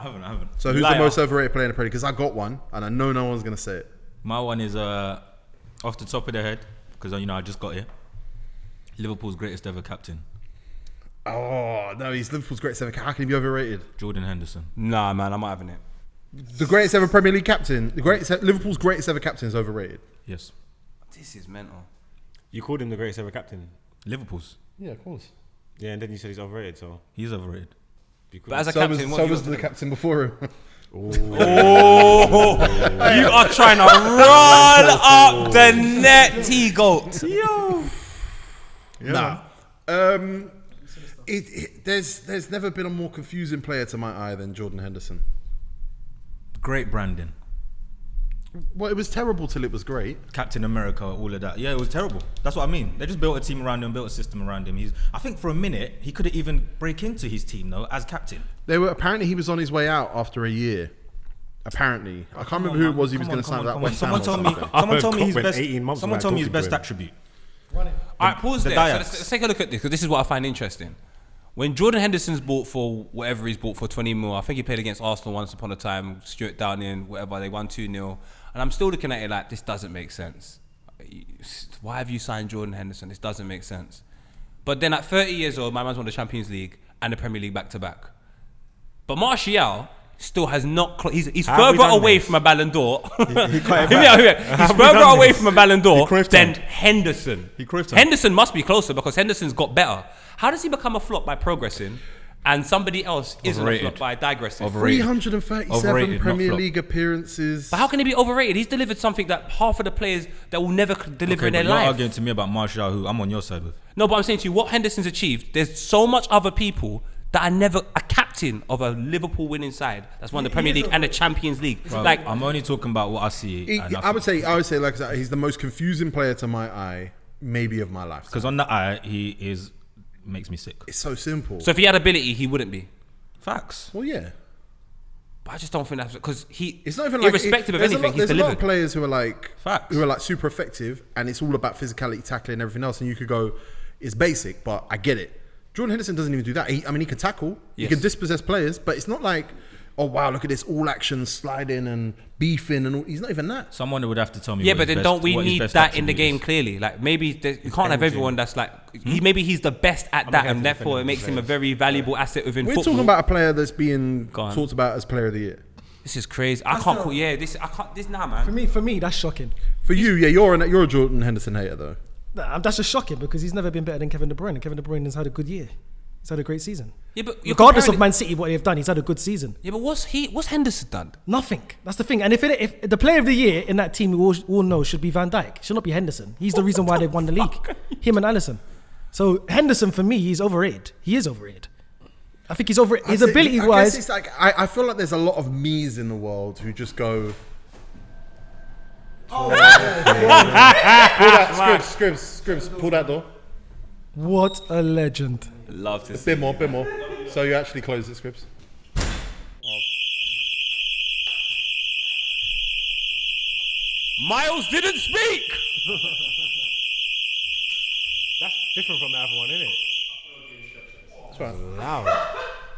So who's Liar. the most overrated player in the Premier League? Because I got one, and I know no one's going to say it. My one is off the top of the head because I just got here. Liverpool's greatest ever captain, Oh, no, he's Liverpool's greatest ever. How can he be overrated? Jordan Henderson. Nah, man, I'm not having it. The greatest ever Premier League captain, Liverpool's greatest ever captain is overrated. Yes, This is mental. You called him the greatest ever captain. Liverpool's. Yeah, of course. Yeah, and then you said he's overrated. So He's overrated. But as a So captain, was, what so was the captain before him. Oh, you are trying to roll up the net, T-Goat. Nah. There's never been a more confusing player to my eye than Jordan Henderson. Great branding. Well, it was terrible till it was great. Captain America, all of that. Yeah, it was terrible. That's what I mean. They just built a team around him, built a system around him. I think for a minute he couldn't even break into his team though as captain. Apparently he was on his way out after a year. Apparently, I can't remember who it was he was going to sign that West Ham. Someone told me. Someone told me his best. 18 months Someone without told me his talking to best him. attribute. All right, pause The there. So Dayaks. let's take a look at this because this is what I find interesting. When Jordan Henderson's bought for whatever he's bought for 20 mil, I think he played against Arsenal once upon a time, Stuart Downey and whatever, they won 2-0. And I'm still looking at it like, this doesn't make sense. Why have you signed Jordan Henderson? This doesn't make sense. But then at 30 years old, my man's won the Champions League and the Premier League back to back. But Martial still has not. He's How have we further done away this? from a Ballon d'Or. he cut it Yeah, back. yeah. He's Have we further done away this? from a Ballon d'Or He Cruyffed than him. Henderson. He Cruyffed him. Henderson must be closer because Henderson's got better. How does he become a flop by progressing and somebody else isn't Overrated. a flop by digressing? Overrated. 337 Overrated, not Premier flop. League appearances. But how can he be overrated? He's delivered something that half of the players that will never deliver Okay, in their but you're life. arguing to me about Martial, who I'm on your side with. No, but I'm saying to you, what Henderson's achieved, there's so much other people that are never a captain of a Liverpool winning side that's won the Premier League and the Champions League. Bro, Like, I'm only talking about what I see. I would say, like I said, he's the most confusing player to my eye, maybe of my life. because on the eye he makes me sick. It's so simple. so if he had ability, he wouldn't be. Facts. Well, yeah. But I just don't think that's because It's not even like irrespective of there's anything, he's there's a lot of delivered. players who are like Facts. who are like super effective, and it's all about physicality, tackling, and everything else. And you could go, it's basic, but I get it. Jordan Henderson doesn't even do that. He can tackle, he Yes. can dispossess players, but it's not like, oh wow, look at this all action sliding and beefing, and all. He's not even that. Someone would have to tell me. Yeah, what but his then best- don't we what his need best that in the attribute game is. clearly? Like maybe you can't have everyone that's like maybe he's the best at that, and therefore it makes him a very valuable asset within We're football. talking about a player that's being Go on. talked about as player of the year. This is crazy. I can't call. Yeah, this now, man. For me, that's shocking. For you, yeah, you're a Jordan Henderson hater though. Nah, that's just shocking because he's never been better than Kevin De Bruyne. And Kevin De Bruyne has had a good year. He's had a great season. Yeah, but you're Regardless comparing of Man City, what they've done, he's had a good season. Yeah, but what's Henderson done? Nothing. That's the thing. And if the player of the year in that team, we all know, should be Van Dijk. Should not be Henderson. He's the reason why they've won the league. Him and Alisson. So Henderson, for me, he's overrated. He is overrated. I think he's overrated. His ability I wise. guess it's like I feel like there's a lot of me's in the world who just go. Pull that, Skribz, pull that door. What a legend. Love to A bit more. So you actually close it, Skribz. Miles didn't speak. Different from the other one, isn't it? That's right. Loud.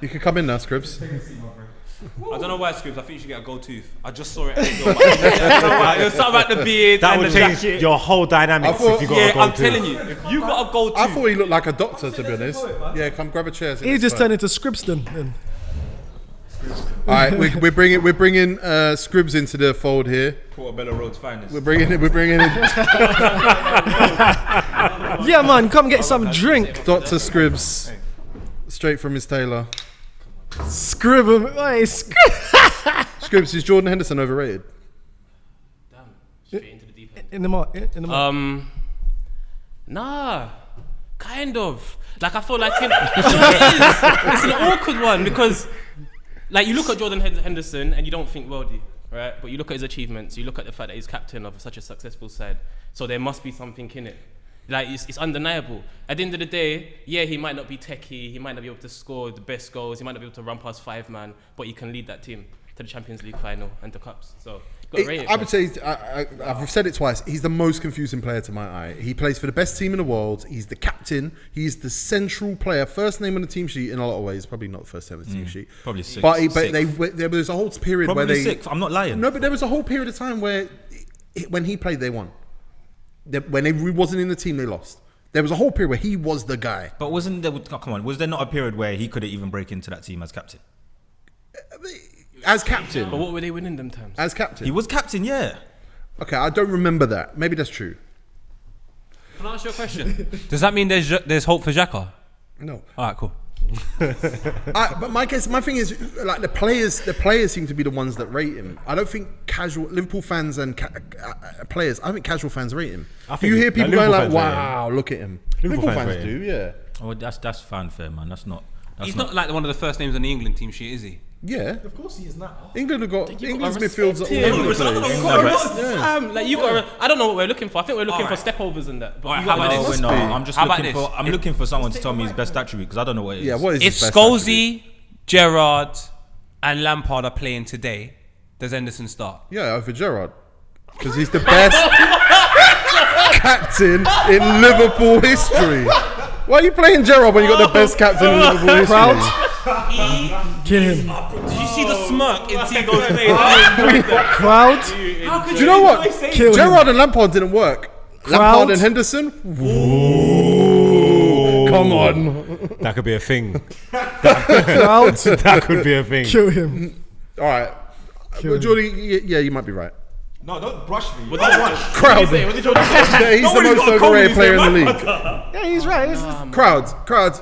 You can come in now, Skribz. I don't know why, Skribz. I think you should get a gold tooth. I just saw it. I don't know why. It was something about the beard. That and would the change jacket. your whole dynamics thought- if you got a Yeah, gold I'm telling tooth. you. If you got a gold I tooth, thought he looked like a doctor, to be honest. Yeah, come grab a chair. He just turned into Skribston. Then. All right, we're bringing Skribz into the fold here. Portobello Road's finest. We're bringing in Yeah, man, come get some drink. Dr. Skribz, straight from his tailor. Scribble. Hey, Skribz, is Jordan Henderson overrated? straight into the deep end. in the mark. Nah, kind of. Like I feel like it's an awkward one because, like, you look at Jordan Henderson and you don't think worldly, right? But you look at his achievements, you look at the fact that he's captain of such a successful side. So there must be something in it. Like it's undeniable. At the end of the day, yeah, he might not be techie, he might not be able to score the best goals, he might not be able to run past 5 man, but he can lead that team to the Champions League final and the cups. So got to rate it. I would say, I've said it twice, he's the most confusing player to my eye. He plays for the best team in the world, he's the captain, he's the central player, first name on the team sheet in a lot of ways, probably not the first name on the team sheet. Probably sixth. But there was a whole period Probably where they... sixth, I'm not lying. No, but there was a whole period of time where when he played, they won. When he wasn't in the team, they lost. There was a whole period where he was the guy. But wasn't there? Oh, come on, was there not a period where he couldn't even break into that team as captain? As captain. But what were they winning them times? As captain. He was captain, yeah. Okay, I don't remember that. Maybe that's true. Can I ask you a question? Does that mean there's hope for Xhaka? No. All right, cool. But my thing is, like, the players seem to be the ones that rate him. I don't think casual Liverpool fans and players. I think casual fans rate him. I think You hear people Liverpool going like, fans rate him. "Wow, look at him." Liverpool Liverpool fans fans rate do, yeah, Oh, that's fanfare, man. That's not. He's not like one of the first names on the England team sheet, is he? yeah. Of course he is now. England have got England's respect midfields are him. all over the place. Like you got. I don't know what we're looking for. I think we're looking for stepovers and that. But Alright, you how got about No, this? no, be. I'm just How about looking for. this? I'm looking for someone to tell me his best attribute because I don't know what it is. Yeah, what is If his best attribute? Scholesy, Gerrard, and Lampard are playing today, does Henderson start? Yeah, over Gerrard, because he's the best captain in Liverpool history. Why are you playing Gerrard when you got the best captain in Liverpool history? Proud. Kill him. Did you see the smirk in Tego's face? Crowd. How could Do you know what? Kill him. Gerrard and Lampard didn't work. Lampard and Henderson? Ooh, come on. That could be a thing. Crowd. That could be a thing. Kill him. All right. But Jordy, yeah, you might be right. No, don't brush me. Crowd. Yeah, he's the most overrated player in the league. Yeah, he's right. Crowds.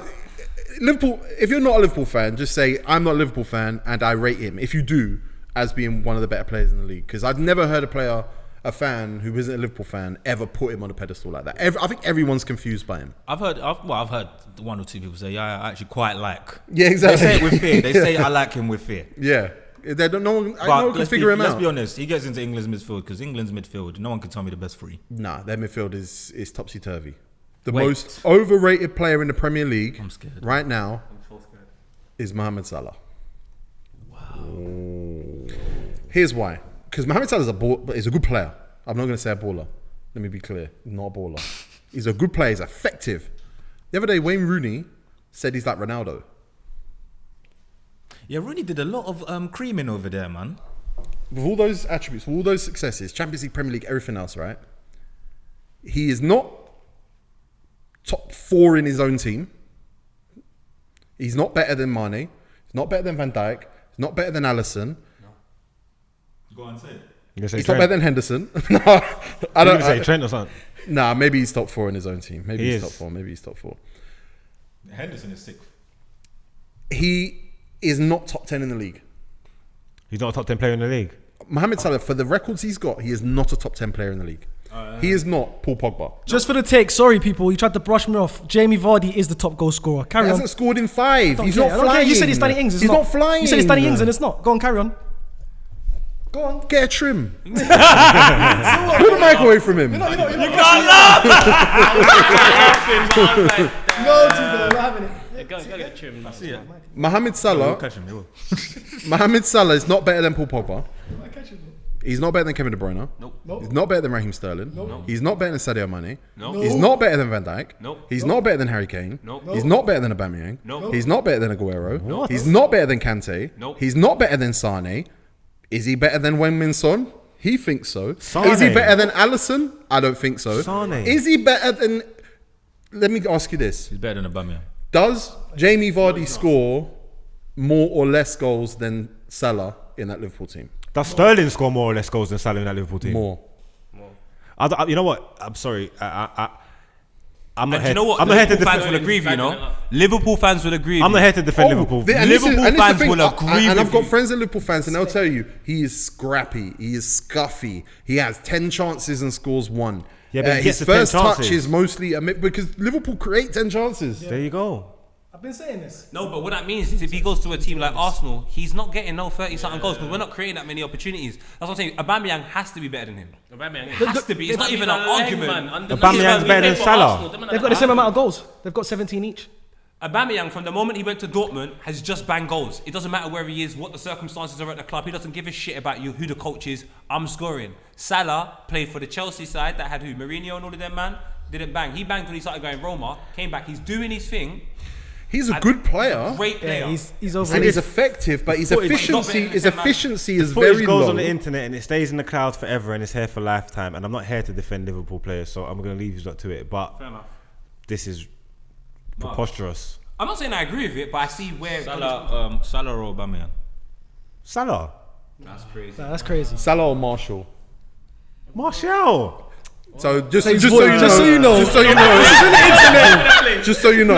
Liverpool, if you're not a Liverpool fan, just say, I'm not a Liverpool fan and I rate him. If you do, as being one of the better players in the league. Because I've never heard a fan who isn't a Liverpool fan ever put him on a pedestal like that. I think everyone's confused by him. I've heard one or two people say, yeah, I actually quite like. Yeah, They exactly. say it with fear. They say I like him with fear. Yeah. They don't, no one But can let's figure him let's out. be honest. He gets into England's midfield because England's midfield, no one can tell me the best three. Nah, their midfield is topsy-turvy. The Wait. most overrated player in the Premier League I'm scared. right now is Mohamed Salah. Wow. Here's why. Because Mohamed Salah is a good player. I'm not going to say a baller. Let me be clear. Not a baller. He's a good player. He's effective. The other day, Wayne Rooney said he's like Ronaldo. Yeah, Rooney did a lot of creaming over there, man. With all those attributes, with all those successes, Champions League, Premier League, everything else, right? He is not top 4 in his own team. He's not better than Mane. He's not better than Van Dijk. He's not better than Alisson. Go on, say it. He's not better than Henderson. No, I don't say Trent or something. Nah, maybe he's top 4 in his own team. Maybe He he's is. top 4. Maybe he's top 4. Henderson is sick. He is not top 10 in the league. He's not a top 10 player in the league. Mohamed Salah, for the records he's got, he is not a top 10 player in the league. He is not Paul Pogba. Just for the take, sorry people, you tried to brush me off. Jamie Vardy is the top goal scorer. Carry He on. hasn't scored in 5. Don't He's care. not I don't care. flying. You said it's Danny Ings. It's He's not flying. You said it's Danny Ings and it's not. Go on, carry on. Go on. Get a trim. Pull the mic away from him. No, we're having it. Go get trimmed. Mohamed Salah. Catch him, they will. Mohamed Salah is not better than Paul Pogba. He's not better than Kevin De Bruyne. Nope. He's not better than Raheem Sterling. Nope. He's not better than Sadio Mane. Nope. He's not better than Van Dijk. Nope. He's not better than Harry Kane. Nope. He's not better than Aubameyang. Nope. He's not better than Aguero. Nope. He's not better than Kante. Nope. He's not better than Sane. Is he better than Heung-min Son? He thinks so. Sane. Is he better than Alisson? I don't think so. Sane. Is he better than... Let me ask you this. He's better than Aubameyang. Does Jamie Vardy score more or less goals than Salah in that Liverpool team? Does Sterling score more or less goals than Salah in that Liverpool team? More. You know what? I'm sorry. I'm not And here. you know what? I'm not here to Liverpool fans defend. will agree with you, you know. Liverpool fans will agree with I'm you. not here to defend Liverpool. And this is- Liverpool and this is the fans thing, will agree and with I've got you. friends that are Liverpool fans, and they'll tell you he is scrappy, he is scuffy, he has 10 chances and scores 1. Yeah, but he his gets the 10 first touch chances. is mostly because Liverpool create 10 chances. There you go. I've been saying this. No, but what that means is if he goes to a team like Arsenal, he's not getting no 30-something goals because we're not creating that many opportunities. That's what I'm saying. Aubameyang has to be better than him. Aubameyang Has to be. It's not even an argument. Aubameyang's better than Salah. They've got the same amount of goals. They've got 17 each. Aubameyang, from the moment he went to Dortmund, has just banged goals. It doesn't matter where he is, what the circumstances are at the club. He doesn't give a shit about you, who the coach is. I'm scoring. Salah played for the Chelsea side that had who? Mourinho and all of them, man. Didn't bang. He banged when he started going Roma. Came back. He's doing his thing. He's a good player, Great player. Yeah, he's over. and he's effective, but his footage- efficiency is Footage very goes low. on the internet and it stays in the clouds forever and it's here for lifetime. And I'm not here to defend Liverpool players, so I'm going to leave you lot to it. But Fair enough. this is preposterous. I'm not saying I agree with it, but I see where Salah or Aubameyang? Salah, That's crazy. Nah, that's crazy. Salah or Marshall? Martial. So just His so voice, you just so you know. just so you know, This is on the internet. just so you know.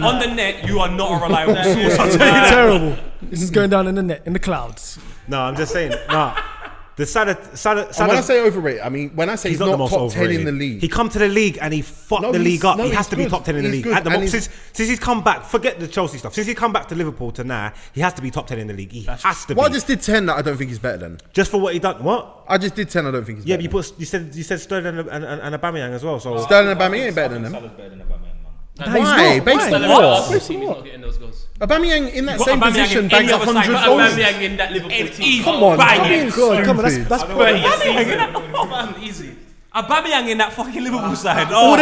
On the net, you are not a reliable source. I'll tell you It's that. terrible. This is going down in the net, in the clouds. No, I'm just saying. Nah, the Salah. And when I say overrated, I mean when I say he's not the most top 10 in overrated. the league. He come to the league and he fucked No, the he's- league up. no, He has he's to be good. top 10 in the He's league. good. At the And moment, he's- since he's come back, forget the Chelsea stuff. Since he's come back to Liverpool to now, he has to be top 10 in the league. He has to be. Well, I just did 10 that I don't think he's better than. Just for what he done. What? I just did 10 I don't think he's Yeah, better but you said Sterling and Aubameyang as well. So Sterling and Aubameyang ain't better than him. Salah's better than Aubameyang, man. Why? Based on Salah, what? Arsenal team is not getting those goals. Aubameyang in that Got same Aubameyang position in bangs any other 100 side. goals. Aubameyang in that Liverpool team. Come on, Banging. stop being God, come on, stupid. that's 30th season. Easy. Aubameyang in that fucking Liverpool side. all Oh.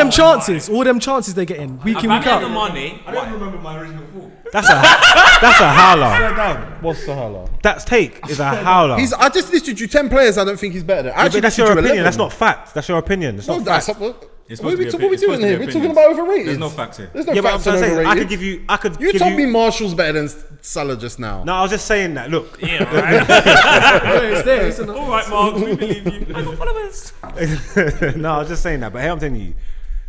them chances they get in week in week Aubameyang out. and Mane. I don't remember my original thought. that's a howler. What's Salah? That's take is a howler. I just listed you 10 players I don't think he's better than. Yeah, but that's your listed you opinion. 11. That's not fact. That's your opinion. It's No, not that's fact. It's what are we supposed to be doing it's supposed to here? be We're talking opinions. about overrated. There's no facts here. There's no Yeah, but I'm facts on trying to say, overrated. I could You give told you. me Marshall's better than Salah just now. No, I was just saying that. Look, Yeah, right. It's there, isn't it? All right, Margs, we believe you. I got followers. no, I was just saying that. But hey, I'm telling you,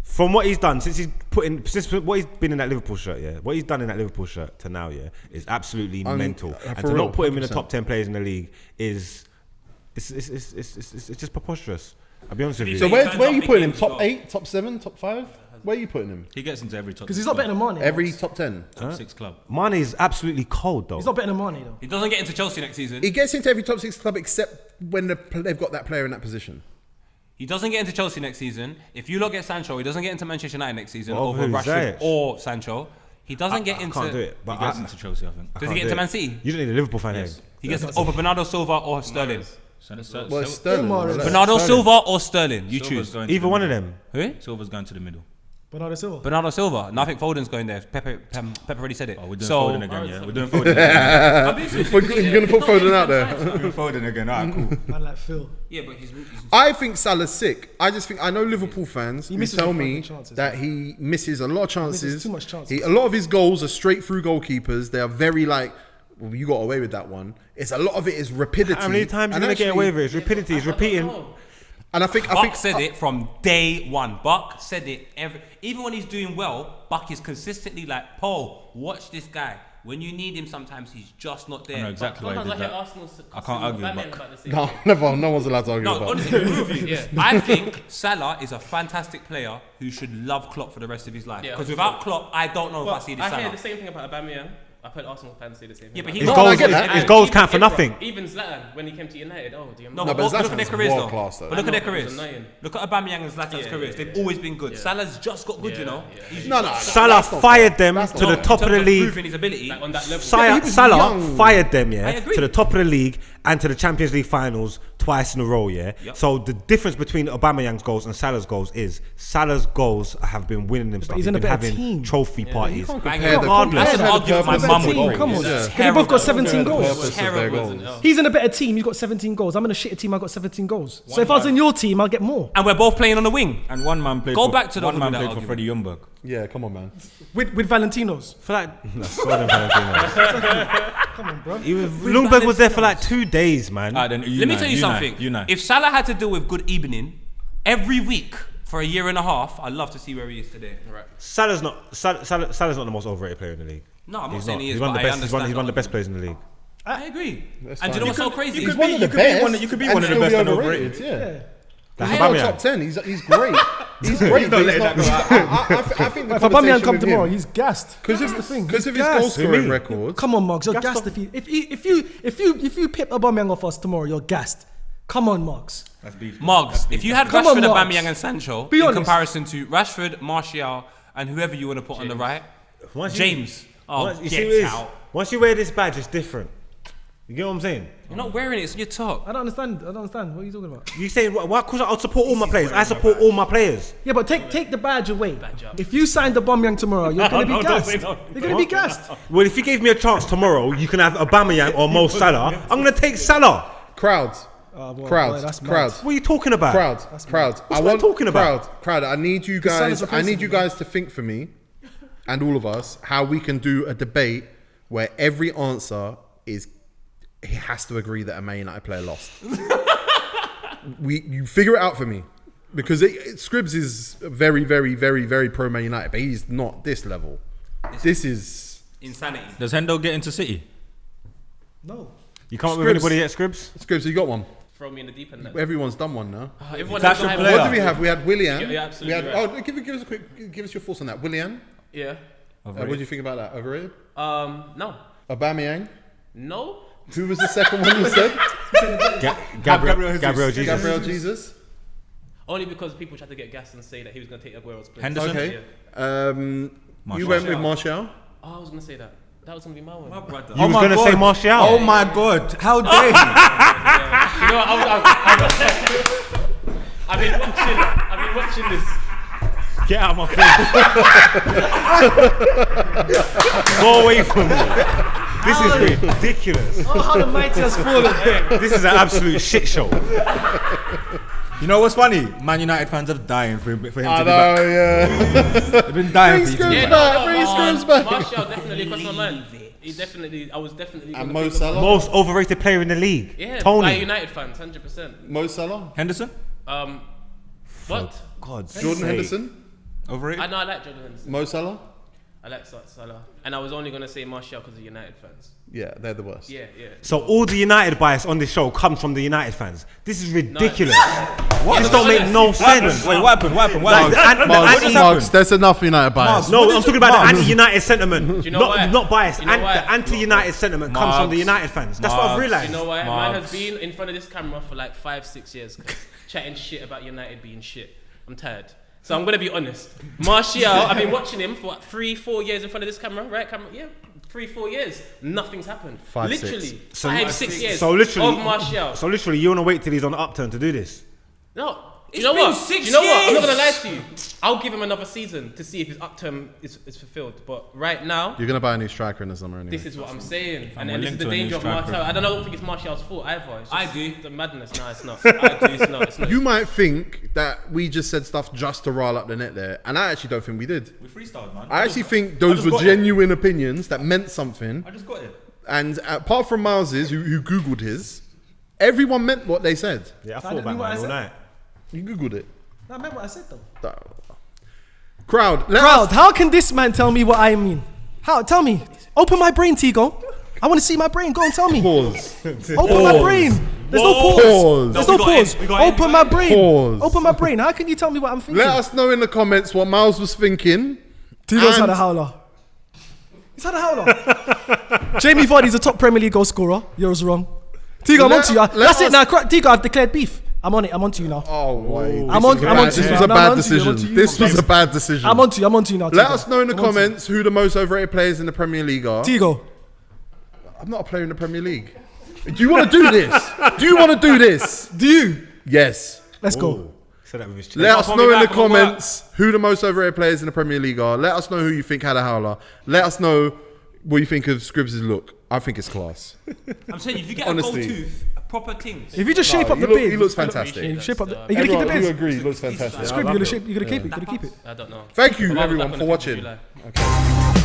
from what he's done since what he's been in that Liverpool shirt, yeah, what he's done in that Liverpool shirt to now, yeah, is absolutely mental. And for to real, not put him in the 100%. top 10 players in the league is it's just preposterous. I'll be honest with you. So He where turns are up you big putting him? games as Top well. 8, top 7, top 5? Where are you putting him? He gets into every top. Because he's not better than Mane. Every top 10. top 6 club. Mane is absolutely cold though. He's not better than Mane though. He doesn't get into Chelsea next season. He gets into every top 6 club except when they've got that player in that position. He doesn't get into Chelsea next season. If you look at Sancho, he doesn't get into Manchester United next season Well, over who's Rashford that? or Sancho. He doesn't get into. Can't do it. But He gets into Chelsea, I think. Does he get into Man City? You don't need a Liverpool fan here. He gets over Bernardo Silva or Sterling. Well, it's Sterling. Mahrez. relax. Bernardo Silva or Sterling. You Silva's choose. going to Either the one of middle. them. Who? Silva's going to the middle. Bernardo Silva. Bernardo Silva. No, I think Foden's going there. Pepe already said it. Oh, we're doing so, Foden again, yeah. We're doing Foden again. You're going to put Foden out there. We're doing Foden again. Alright, cool. Man like Phil. Yeah, but he's I think Salah's sick. I just think I know Liverpool fans who misses tell a lot me of chances. that he misses a lot of chances. Misses too much chances. A lot of his goals are straight through goalkeepers. They are very like, well, you got away with that one. It's a lot of it is rapidity. How many times are And you gonna get actually- away with it? It's rapidity. It's repeating. And I think Buck said it from day one. Buck said it even when he's doing well. Buck is consistently like, Paul, watch this guy. When you need him, sometimes he's just not there. I know exactly why he Sometimes did I hear that. Arsenal. I can't argue with Aubameyang Buck. about the same No, thing. never. No one's allowed to argue No, about. honestly, agree with you. Yeah. I think Salah is a fantastic player who should love Klopp for the rest of his life. Yeah, Because 100%. without Klopp, I don't know if I see this I hear Salah. the same thing about Aubameyang. I've heard Arsenal fans say the same thing. Yeah, but about he His No, goals, I get that. his And goals even count for Ibra, nothing. Even Zlatan, when he came to United, do you No, remember? but but look at their Zlatan's careers world though. class, though. But look at their I know, it careers. was annoying. Look at Aubameyang and Zlatan's Yeah, careers. yeah, They've yeah. always been good. Yeah. Salah's just got good, you know. He's No, no. Salah that's not fired fair. them That's to not the fair. top of the league. Proving his ability. Like on that level. he was Salah young. fired them, I yeah, agree. to the top of the league and to the Champions League finals twice in a row, yeah? Yep. So the difference between Aubameyang's goals and Salah's goals is Salah's goals have been winning them stuff. he's He's in a been better having team. trophy parties. Compare the- Regardless, compare the argument my purpose mum of would the bring. Come on, goals, they both got 17 The goals. purpose of their Terrible, goals. isn't it? He's in a better team. He's got 17 goals. I'm in a shitty team. I got 17 goals. So if I was in your team, I'll get more. And we're both playing on the wing. And one man played. Go for, back to the one man that played for argument. Freddie Ljungberg. Yeah, come on, man. With Valentinos. For like, Come on, bro. Ljungberg was there for like 2 days, man. Alright, then Let me tell you something. If Salah had to deal with good evening every week for a year and a half, I'd love to see where he is today. Right. Salah's not the most overrated player in the league. No, I'm not He's saying not. he is, He's one of but the I best. understand. He's one of the best players in the league. I agree. That's And do you know what's so crazy? He's one of the you could be best. one of- you could be and one of the still best be and overrated. Yeah. That's He's not Aubameyang. top 10. He's great. He's great. But he's not. I think the If Aubameyang come conversation with tomorrow, him, he's gassed. because That's the thing. of his He's goal gassed. scoring record. Come on, Margs, you're gassed. If you pip Aubameyang off us tomorrow, you're gassed. Come on, Margs. That's beef. Margs, if you had Come on, Rashford, Margs. Aubameyang and Sancho Be in honest. comparison to Rashford, Martial and whoever you want to put on the right, James. You see Get what it is? out. Once you wear this badge, it's different. You get what I'm saying? You're not wearing it, it's on your top. I don't understand. What are you talking about? You saying why? Because I'll support all my players. I support all my players. Yeah, but take the badge away. up. If you signed Aubameyang tomorrow, you're gonna be gassed. You're gonna be gassed. Well, if you gave me a chance tomorrow, you can have Aubameyang or Mo Salah. I'm gonna take Salah. Crowds. Boy, Crowds. that's mad. Crowds. What are you talking about? Crowds. what I'm talking about. Crowd. I need you Salah's guys. a I need you person. guys to think for me, and all of us, how we can do a debate where every answer is he has to agree that a Man United player lost. You figure it out for me, because Skribz is very, very, very, very pro Man United, but he's not this level. This is Insanity. Does Hendo get into City? No. You come up with Skribz. anybody yet, Skribz? Skribz. You got one. Throw me in the deep end. Everyone's done one now. Everyone Clash has of to player. What do we have? We had Willian. You're we absolutely had, right. give us a quick. Give us your thoughts on that. Willian. Yeah. What do you think about that? Overrated. No. Aubameyang. No. Who was the second one you said? Gabriel Jesus. Gabriel Jesus. Only because people tried to get gas and say that he was going to take Aguero's place. Henderson? Okay. Yeah. You went with Martial. Oh, I was going to say that. That was going to be my one. You was gonna say Martial. Oh my God! How dare you? You know what? I've been watching this. Get out of my face. Go away from me. This is ridiculous. Oh, how the mighty has fallen. This is an absolute shit show. You know what's funny? Man United fans are dying for him to be back. Yeah. They've been dying for you to Bring be Skribz back. back. Bring Skribz back. Martial definitely crossed my mind. I was definitely. And gonna Mo think of- Salah. Most overrated player in the league. Yeah, by Tony. United fans, 100%. Mo Salah. Henderson? What? God. Jordan Henderson. Overrated? I know I like Jordan Henderson. Mo Salah. I like Salah. And I was only going to say Martial because of United fans. Yeah, they're the worst. Yeah. So all the United bias on this show comes from the United fans. This is ridiculous. This don't make no sense. Wait, what happened? Like, Margs, there's enough United bias. No, I'm talking about the anti-United sentiment. Do you know why? Not bias. You know why? The anti-United sentiment comes from the Margs. United fans. That's what I've Margs. realised. You know why? Marks. Man has been in front of this camera for like 5-6 years, chatting shit about United being shit. I'm tired. So I'm gonna be honest. Martial, I've been watching him for 3-4 years in front of this camera, right? Yeah, 3-4 years. Nothing's happened. 5-6. Literally, So 5-6 years. So literally, of Martial. So literally, you want to wait till he's on the upturn to do this? No. It's You know been what? 6 You know what? I'm not years. gonna lie to you. I'll give him another season to see if his upturn is fulfilled. But right now, You're gonna buy a new striker in the summer anyway. this is what I'm saying. I'm And then this is linked the to a new danger of striker. Martial. I don't think it's Martial's fault either. It's just I do. The madness. No, it's not. I do. It's not. It's not. You might think that we just said stuff just to rile up the net there, and I actually don't think we did. We freestyled, man. I actually think those just were got it. genuine opinions that meant something. I just got it. And apart from Miles's, who Googled his, everyone meant what they said. Yeah, I I thought didn't about know what I that all said. night. You Googled it. I remember what I said though. Crowd, Crowd, how can this man tell me what I mean? How? Tell me. Open my brain, Tigo. I want to see my brain. Go and tell me. Pause. Open my brain. There's no pause. Pause. There's No, no we got pause. in. We got Open in. my brain. Pause. Open my brain. How can you tell me what I'm thinking? Let us know in the comments what Miles was thinking. Tigo's And- had a howler. He's had a howler. Jamie Vardy's a top Premier League goal scorer. Yours wrong. Tigo, I'm on to you. That's it now. Tigo, I've declared beef. I'm on it. I'm on to you now. Oh wait. I'm on to you. This was No, a no, bad I'm on to you, I'm on decision. to you. This was a bad decision. I'm on to you. I'm on to you now. Let Tigo. us know in the I'm on to you. comments who the most overrated players in the Premier League are. Tigo. I'm not a player in the Premier League. Do you want to do this? Do you want to do this? Do you? Yes. Let's go. Said that with his chest. Let us I'll know be in the back on the comments who the most overrated players in the Premier League are. Let us know who you think had a howler. Let us know what you think of Skribs' look. I think it's class. I'm saying if you get Honestly. a gold tooth, a proper thing. If you just shape up the beard, He looks fantastic. you shape up. Are you gonna keep the Everyone, you beard? agree, he looks fantastic. Scrib, you gonna shape? You gonna keep it? You gonna keep it? I don't know. Thank you, I'll be everyone, back on for the 5th of watching. July. Okay.